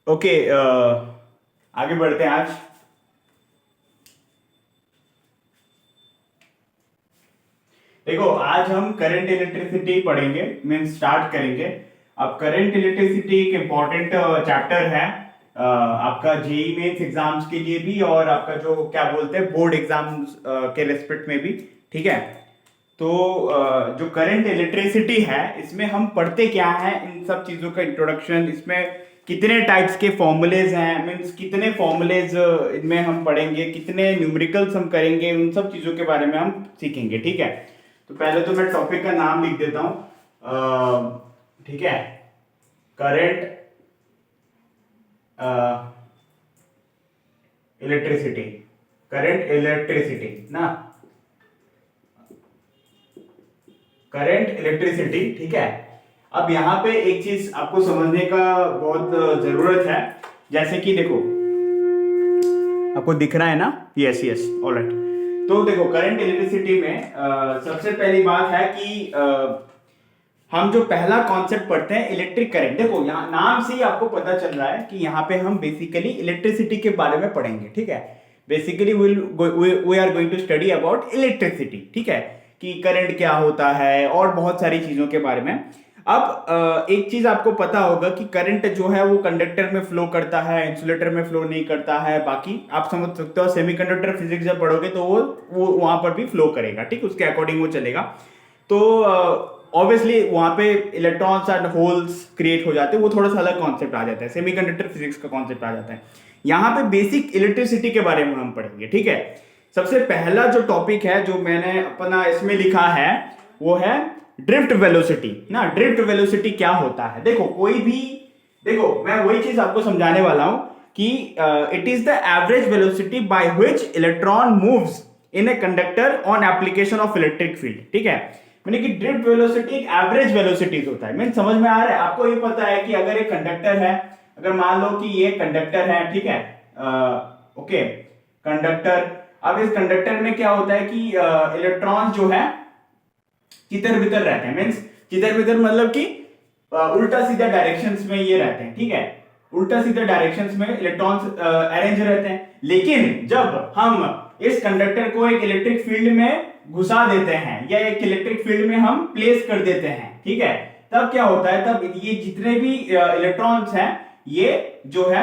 Okay, आगे बढ़ते हैं आज। देखो, आज हम करंट इलेक्ट्रिसिटी पढ़ेंगे, मीन्स स्टार्ट करेंगे। अब करंट इलेक्ट्रिसिटी एक इम्पॉर्टेंट चैप्टर है आपका जेई मेंस एग्जाम्स के लिए भी, और आपका जो क्या बोलते हैं बोर्ड एग्जाम्स के रेस्पेक्ट में भी। ठीक है, तो जो करंट इलेक्ट्रिसिटी है इसमें हम पढ़ते क्या है, इन सब चीजों का इंट्रोडक्शन, इसमें कितने टाइप्स के फॉर्मूलेज हैं, मीन्स कितने फॉर्मूलेज इनमें हम पढ़ेंगे, कितने न्यूमेरिकल्स हम करेंगे, उन सब चीजों के बारे में हम सीखेंगे। ठीक है, तो पहले तो मैं टॉपिक का नाम लिख देता हूं। ठीक है, करंट इलेक्ट्रिसिटी, करंट इलेक्ट्रिसिटी ना, करंट इलेक्ट्रिसिटी। ठीक है, अब यहां पे एक चीज आपको समझने का बहुत जरूरत है, जैसे कि देखो आपको दिख रहा है ना, यस यस, ऑलराइट। तो देखो करंट इलेक्ट्रिसिटी में सबसे पहली बात है कि हम जो पहला कॉन्सेप्ट पढ़ते हैं इलेक्ट्रिक करंट। देखो यहाँ नाम से ही आपको पता चल रहा है कि यहाँ पे हम बेसिकली इलेक्ट्रिसिटी के बारे में पढ़ेंगे। ठीक है, basically we are going to study about electricity. ठीक है, कि करंट क्या होता है और बहुत सारी चीजों के बारे में। अब एक चीज आपको पता होगा कि करंट जो है वो कंडक्टर में फ्लो करता है, इंसुलेटर में फ्लो नहीं करता है। बाकी आप समझ सकते हो, सेमीकंडक्टर फिजिक्स जब पढ़ोगे तो वो वहां पर भी फ्लो करेगा। ठीक, उसके अकॉर्डिंग वो चलेगा। तो ऑब्वियसली वहां पे इलेक्ट्रॉन्स एंड होल्स क्रिएट हो जाते हैं, वो थोड़ा सा अलग कॉन्सेप्ट आ जाता है, सेमीकंडक्टर फिजिक्स का कॉन्सेप्ट आ जाता है। यहाँ पे बेसिक इलेक्ट्रिसिटी के बारे में हम पढ़ेंगे। ठीक है, सबसे पहला जो टॉपिक है जो मैंने अपना इसमें लिखा है वो है ड्रिफ्ट वेलोसिटी ना। ड्रिफ्ट वेलोसिटी क्या होता है? देखो कोई भी, देखो मैं वही चीज आपको समझाने वाला हूं कि it is the average velocity by which electron moves in a conductor on application of electric field. ठीक है, मैंने कि ड्रिफ्ट वेलोसिटी एक एवरेज वेलोसिटी होता है। मीन समझ में आ रहा है आपको? ये पता है कि अगर एक कंडक्टर है, अगर मान लो कि ये कंडक्टर है, ठीक है, ओके कंडक्टर। अब इस कंडक्टर में क्या होता है कि इलेक्ट्रॉन्स जो है चितर बितर रहते हैं। मीन्स चितर बितर मतलब कि उल्टा सीधा डायरेक्शंस में ये रहते हैं। ठीक है, उल्टा सीधा डायरेक्शंस में इलेक्ट्रॉन्स अरेंज रहते हैं। लेकिन जब हम इस कंडक्टर को एक इलेक्ट्रिक फील्ड में घुसा देते हैं या एक इलेक्ट्रिक फील्ड में हम प्लेस कर देते हैं, ठीक है, तब क्या होता है, तब ये जितने भी इलेक्ट्रॉन्स हैं ये जो है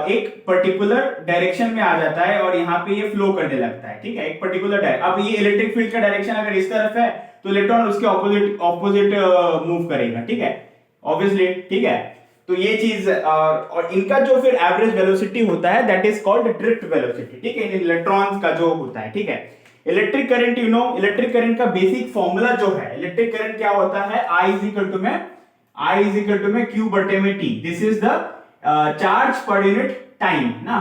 एक पर्टिकुलर डायरेक्शन में आ जाता है और यहाँ पे ये फ्लो करने लगता है। ठीक है, एक पर्टिकुलर डायरेक्शन। अब ये इलेक्ट्रिक फील्ड का डायरेक्शन अगर इस तरफ है तो इलेक्ट्रॉन उसके ऑपोजिट ऑपोजिट मूव करेगा। ठीक है, ऑब्वियसली। ठीक है, तो ये चीज और इनका जो फिर एवरेज वेलोसिटी होता है that is called drift velocity. ठीक है, इन इलेक्ट्रॉन्स का जो होता है। ठीक है, electric current, you know, electric current का बेसिक फॉर्मूला जो है, इलेक्ट्रिक करंट क्या होता है, I इज इक्वल टू में Q बटे में T। This is the charge per unit time ना।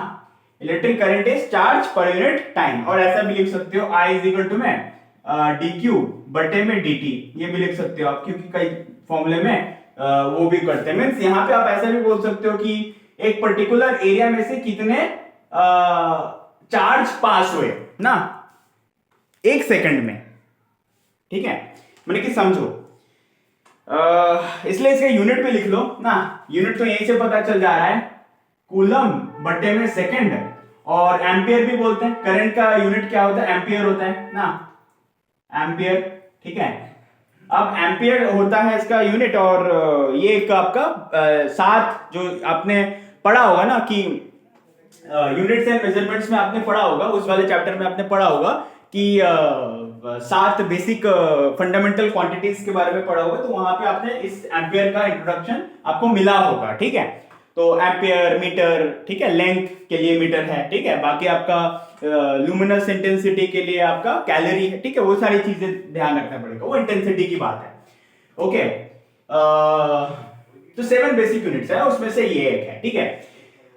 Electric current is charge per unit time, और ऐसा भी लिख सकते हो I इज इक्वल टू में dq बटे में dt, ये भी लिख सकते हो आप, क्योंकि कई फॉर्मूले में वो भी करते हैं। मींस यहाँ पे आप ऐसा भी बोल सकते हो कि एक पर्टिकुलर एरिया में से कितने चार्ज पास हुए ना एक सेकंड में। ठीक है, मैंने कि समझो, इसलिए इसका यूनिट पे लिख लो ना। यूनिट तो यहीं से पता चल जा रहा है, कूलम बटे में सेकंड, और एम्पियर भी बोलते हैं। करंट का यूनिट क्या होता है, एम्पियर होता है ना, एम्पियर। ठीक है, अब एम्पियर होता है इसका यूनिट, और ये एक आपका साथ जो आपने पढ़ा होगा ना कि यूनिट्स एंड मेजरमेंट्स में आपने पढ़ा होगा, उस वाले चैप्टर में आपने पढ़ा होगा कि 7 बेसिक फंडामेंटल क्वांटिटीज के बारे में पढ़ा होगा, तो वहां पे आपने इस एम्पियर का इंट्रोडक्शन आपको मिला होगा। ठीक है, तो एम्पियर, मीटर, ठीक है, लेंथ के लिए मीटर है। ठीक है, बाकी आपका लुमिनस इंटेंसिटी के लिए आपका कैलोरी है। ठीक है, वो सारी चीजें ध्यान रखना पड़ेगा, वो इंटेंसिटी की बात है। ओके, तो 7 बेसिक यूनिट्स है, उसमें से ये एक है। ठीक है,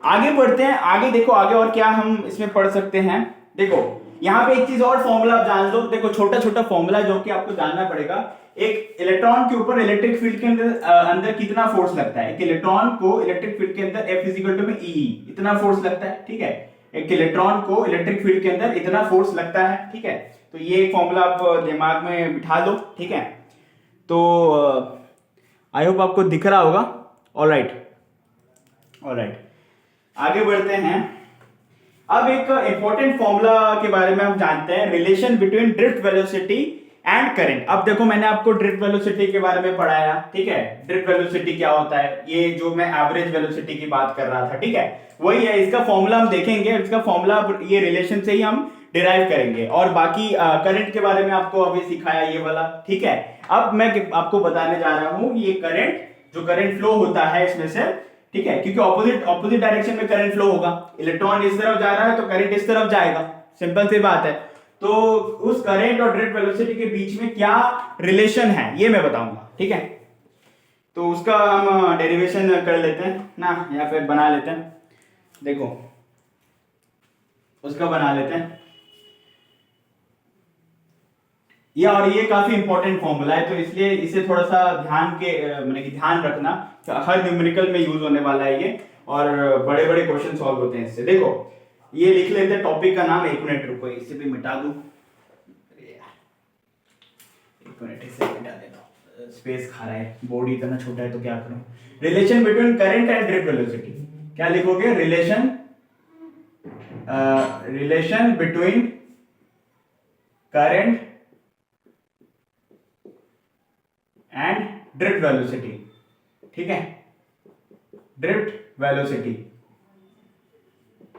आगे बढ़ते हैं। आगे देखो, आगे और क्या हम इसमें पढ़ सकते हैं। देखो यहाँ पे एक चीज और फॉर्मूला आप जान लो। देखो छोटा छोटा फॉर्मूला जो कि आपको जानना पड़ेगा। एक इलेक्ट्रॉन के ऊपर इलेक्ट्रिक फील्ड के अंदर कितना फोर्स लगता है। एक इलेक्ट्रॉन को इलेक्ट्रिक फील्ड के अंदर F इज इक्वल टू में E, इतना फोर्स लगता है। ठीक है, एक इलेक्ट्रॉन को इलेक्ट्रिक फील्ड के अंदर इतना फोर्स लगता है। ठीक है, तो ये एक फॉर्मूला आप दिमाग में बिठा लो। ठीक है, तो आई होप आपको दिख रहा होगा। Alright, alright. आगे बढ़ते हैं। अब एक इंपॉर्टेंट फॉर्मूला के बारे में हम जानते हैं, relation between drift velocity and current. अब देखो मैंने आपको ड्रिफ्ट वेलोसिटी के बारे में पढ़ाया, ठीक है। ड्रिफ्ट वेलोसिटी क्या होता है, ये जो मैं एवरेज वेलोसिटी की बात कर रहा था, ठीक है, वही है। इसका फॉर्मूला हम देखेंगे, इसका फॉर्मूला ये रिलेशन से ही हम डिराइव करेंगे। और बाकी करंट के बारे में आपको अभी सिखाया ये वाला, ठीक है। अब मैं आपको बताने जा रहा हूं ये करंट, जो करंट फ्लो होता है इसमें से, ठीक है, क्योंकि ऑपोजिट डायरेक्शन में करंट फ्लो होगा। इलेक्ट्रॉन इस तरफ जा रहा है तो करंट इस तरफ जाएगा, सिंपल सी बात है। तो उस करंट और ड्रिफ्ट वेलोसिटी के बीच में क्या रिलेशन है ये मैं बताऊंगा, ठीक है। तो उसका हम डेरिवेशन कर लेते हैं ना, या फिर बना लेते हैं। देखो उसका बना लेते हैं ये, और ये काफी इंपॉर्टेंट फॉर्मूला है, तो इसलिए इसे थोड़ा सा ध्यान रखना, हर न्यूमेरिकल में यूज होने वाला है ये, और बड़े बड़े क्वेश्चन सॉल्व होते हैं इससे। देखो ये लिख लेते हैं, टॉपिक का नाम, एक मिनट रुको इसे भी मिटा दूं, एक मिनट इसे मिटा देता हूं, स्पेस खा रहा है, बोर्ड इतना छोटा है तो क्या करूं। Relation between current and drift velocity, क्या लिखोगे, relation between current and drift velocity, ठीक है, ड्रिफ्ट वेलोसिटी,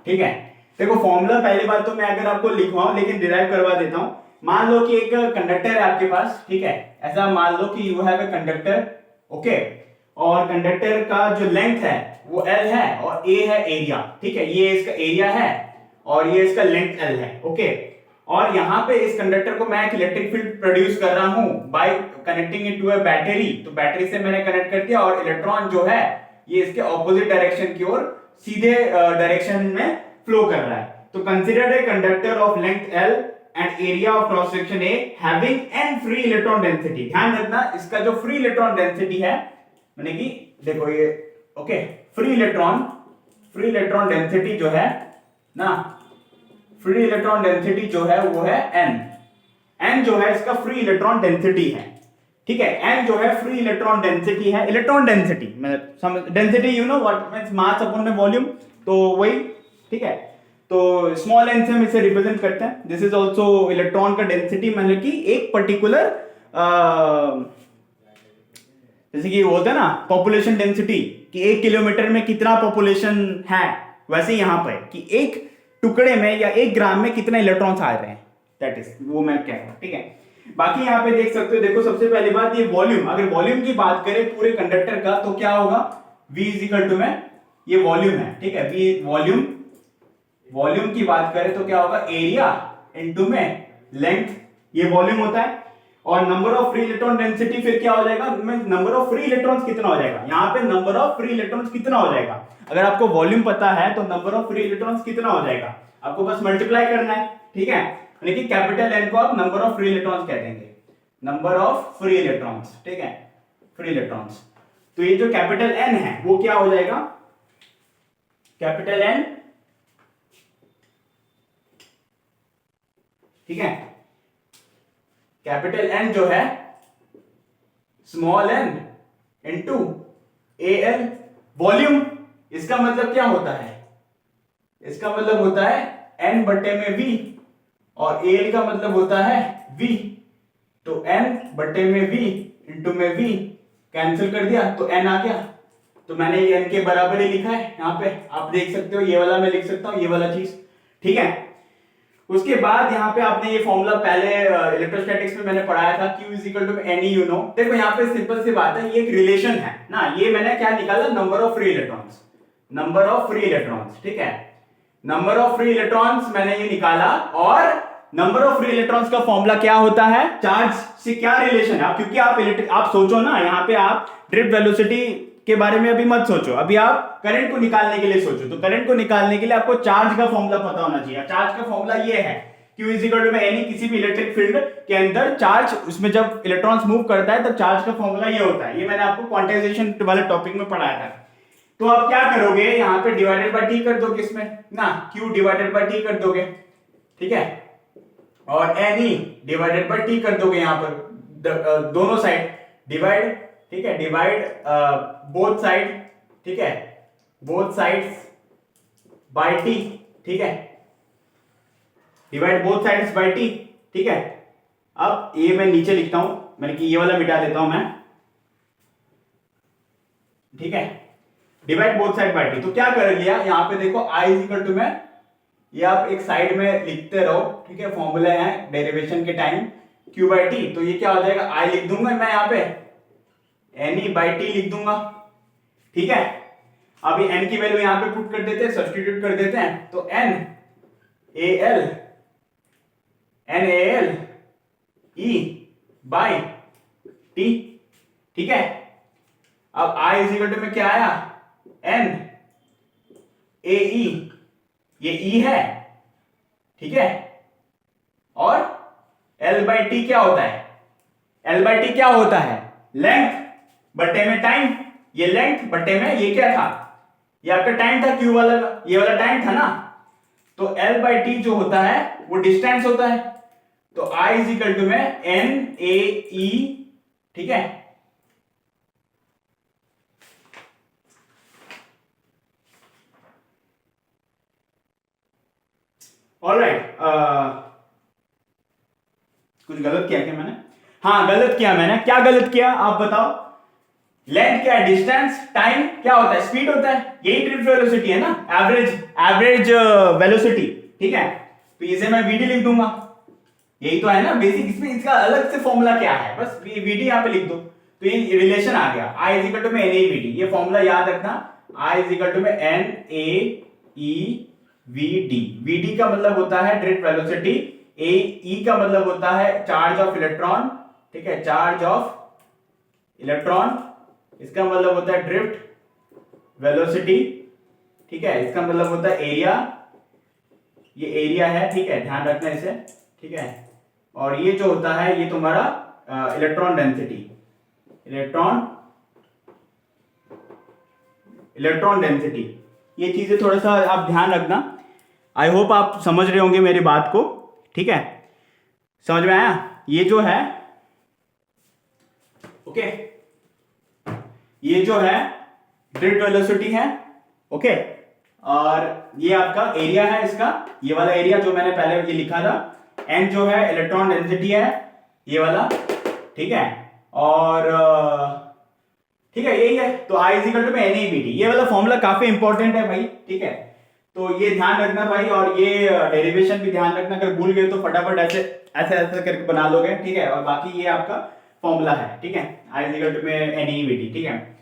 ठीक है। देखो फॉर्मूला पहली बात तो मैं अगर आपको लिखवाऊं, लेकिन डिराइव करवा देता हूं। मान लो कि एक कंडक्टर है आपके पास, ठीक है, ऐसा मान लो कि you have a conductor, okay, और कंडक्टर का जो लेंथ है वो L है और A है एरिया, ठीक है, ये इसका एरिया है और ये इसका लेंथ L है, ओके। और यहां पे इस कंडक्टर को मैं एक इलेक्ट्रिक फील्ड प्रोड्यूस कर रहा हूं by connecting it to a battery, तो बैटरी से मैंने कनेक्ट कर दिया, और इलेक्ट्रॉन जो है ये इसके ऑपोजिट डायरेक्शन की ओर सीधे डायरेक्शन में फ्लो कर रहा है। तो consider a conductor of length L and area of cross section A having n free electron density. ध्यान रखना इसका जो फ्री इलेक्ट्रॉन डेंसिटी है, माने कि देखो ये, ओके, फ्री इलेक्ट्रॉन डेंसिटी जो है ना, फ्री इलेक्ट्रॉन डेंसिटी जो है वो है n जो है इसका फ्री इलेक्ट्रॉन डेंसिटी है, ठीक है। n जो है फ्री इलेक्ट्रॉन डेंसिटी है, इलेक्ट्रॉन डेंसिटी मतलब density you know what means mass upon में वॉल्यूम, तो वही, ठीक है। तो स्मॉल n से हम इसे रिप्रेजेंट करते हैं। दिस इज आल्सो इलेक्ट्रॉन का डेंसिटी, मतलब कि एक पर्टिकुलर जैसे कि बोलते हैं ना पॉपुलेशन डेंसिटी, कि 1 किलोमीटर में कितना पॉपुलेशन है, वैसे यहां पर कि एक टुकड़े में या 1 ग्राम में कितने इलेक्ट्रॉन्स आ रहे हैं, दैट इज वो मैं कह रहा हूं, ठीक है। बाकी यहां पे देख सकते हो, देखो सबसे पहली बात ये वॉल्यूम, अगर वॉल्यूम की बात करें पूरे कंडक्टर का तो क्या होगा, V इज इक्वल टू में ये वॉल्यूम है, ठीक है, V वॉल्यूम की बात करें तो क्या होगा, एरिया इनटू में लेंथ, ये वॉल्यूम होता है। और number of free electron density फिर क्या हो जाएगा, नंबर ऑफ फ्री इलेक्ट्रॉन्स कितना हो जाएगा, यहां पे नंबर ऑफ फ्री इलेक्ट्रॉन्स कितना हो जाएगा, अगर आपको वॉल्यूम पता है तो नंबर ऑफ फ्री इलेक्ट्रॉन्स कितना हो जाएगा, आपको बस मल्टीप्लाई करना है, ठीक है। यानी कि कैपिटल N को आप नंबर ऑफ फ्री इलेक्ट्रॉन्स कह देंगे, नंबर ऑफ फ्री इलेक्ट्रॉन्स, ठीक है, फ्री इलेक्ट्रॉन्स। तो ये जो कैपिटल N है वो क्या हो जाएगा, कैपिटल N, ठीक है, कैपिटल N जो है small n into AL volume. इसका मतलब क्या होता है, इसका मतलब होता है N बट्टे में V, और AL का मतलब होता है V, तो N बट्टे में V इंटू में V कैंसिल कर दिया तो N आ गया, तो मैंने ये N के बराबर ही लिखा है यहां पे, आप देख सकते हो, ये वाला मैं लिख सकता हूं, ये वाला चीज, ठीक है। उसके बाद यहाँ पे आपने ये फॉर्मूला पहले इलेक्ट्रोस्टैटिक्स में मैंने पढ़ाया था, Q is equal to NE, you know. देखो यहाँ पे सिंपल सी बात है, ये एक रिलेशन है ना, ये मैंने क्या निकाला, number of free electrons, number of free electrons, ठीक है, नंबर ऑफ फ्री इलेक्ट्रॉन्स मैंने ये निकाला। और नंबर ऑफ फ्री इलेक्ट्रॉन्स का फॉर्मूला क्या होता है, चार्ज से क्या रिलेशन है, क्योंकि आप सोचो ना, यहाँ पे आप ड्रिफ्ट वेलोसिटी के बारे में अभी मत सोचो, अभी आप करंट को निकालने के लिए सोचो। तो करंट को निकालने के लिए आपको चार्ज का फॉर्मूला पता होना चाहिए। चार्ज का फॉर्मूला ये है, Q is equal to NE, किसी भी इलेक्ट्रिक फील्ड के अंदर चार्ज, उसमें जब इलेक्ट्रॉन्स मूव करता है तब चार्ज का फॉर्मूला ये होता है, ये मैंने आपको क्वांटाइजेशन वाले टॉपिक में पढ़ाया था। तो आप क्या करोगे, यहाँ पे डिवाइडेड बाय T कर दोगे इसमें ना, Q डिवाइडेड बाय T कर दोगे, ठीक है, और NE डिवाइडेड बाय T कर दोगे, यहाँ पर दोनों साइड डिवाइड, ठीक है, डिवाइड बोथ साइड, ठीक है, बोथ साइड्स बाय टी, ठीक है, divide both sides by T, ठीक है। अब ये मैं नीचे लिखता हूं, मैंने कि ये वाला मिटा देता हूं मैं, ठीक है, divide both side by T. तो क्या कर लिया यहां पे देखो आई इज इक्वल टू में, ये आप एक साइड में लिखते रहो, ठीक है, फॉर्मूला है डेरिवेशन के टाइम क्यू बाय टी। तो ये क्या हो जाएगा, आई लिख दूंगा मैं यहाँ पे, एन ई बाई टी लिख दूंगा, ठीक है। अब ये एन की वैल्यू यहां पे पुट कर देते हैं, सब्स्टिट्यूट कर देते हैं, तो N A L E by T, ठीक है। अब आई इज इक्वल टू में क्या आया, एन ए ई, ये ई है, ठीक है, और एल बाई टी क्या होता है, एल बाई टी क्या होता है, लेंथ बटे में टाइम, ये लेंथ बटे में ये क्या था, ये आपका टाइम था क्यू वाला, ये वाला टाइम था ना। तो एल बाई टी जो होता है वो डिस्टेंस होता है। तो आई इज इक्वल टू में एन ए ई, ठीक है, ऑलराइट। कुछ गलत किया क्या मैंने, हाँ गलत किया मैंने, क्या गलत किया आप बताओ, लेंथ क्या है, डिस्टेंस, टाइम क्या होता है, स्पीड होता है, यही ड्रिफ्ट वेलोसिटी है ना, एवरेज वेलोसिटी, ठीक है। तो इसे मैं वीडी लिख दूंगा, यही तो है ना बेसिक, इसमें इसका अलग से फॉर्मूला क्या है, बस वीडी यहां पे लिख दो, तो ये रिलेशन आ गया, आई इज इक्वल टू में एन ए वीडी, ये फॉर्मूला याद रखना, आई इज इक्वल टू में N A E V D, VD का मतलब होता है ड्रिफ्ट वेलोसिटी, ए ई का मतलब होता है चार्ज ऑफ इलेक्ट्रॉन, ठीक है, चार्ज ऑफ इलेक्ट्रॉन, इसका मतलब होता है ड्रिफ्ट वेलोसिटी, ठीक है, इसका मतलब होता है एरिया, ये एरिया है, ठीक है, ध्यान रखना इसे, ठीक है। और ये जो होता है ये तुम्हारा इलेक्ट्रॉन डेंसिटी, इलेक्ट्रॉन डेंसिटी, ये चीजें थोड़ा सा आप ध्यान रखना। आई होप आप समझ रहे होंगे मेरी बात को, ठीक है, समझ में आया, ये जो है, ओके, ये जो है ड्रिफ्ट वेलोसिटी है, ओके, और ये आपका एरिया है इसका, ये वाला एरिया जो मैंने पहले ये लिखा था, एन जो है इलेक्ट्रॉन डेंसिटी है ये वाला, ठीक है, और ठीक है यही है। तो I is equal to N E B T, ये वाला फॉर्मूला काफी इंपॉर्टेंट है भाई, ठीक है, तो ये ध्यान रखना भाई, और ये डेरिवेशन भी ध्यान रखना, अगर भूल गए तो फटाफट ऐसे ऐसे ऐसे करके बना लोगे, ठीक है, और बाकी ये आपका फॉर्मूला है, ठीक है, I is equal to N E B T, ठीक है।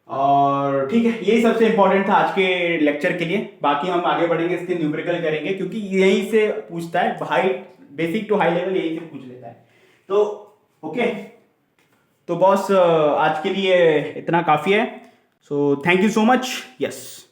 और ठीक है, यही सबसे इंपॉर्टेंट था आज के लेक्चर के लिए, बाकी हम आगे बढ़ेंगे, इसके न्यूमेरिकल करेंगे, क्योंकि यहीं से पूछता है, high basic to high level यहीं से पूछ लेता है। तो ओके, तो बॉस आज के लिए इतना काफी है, so thank you so much, yes.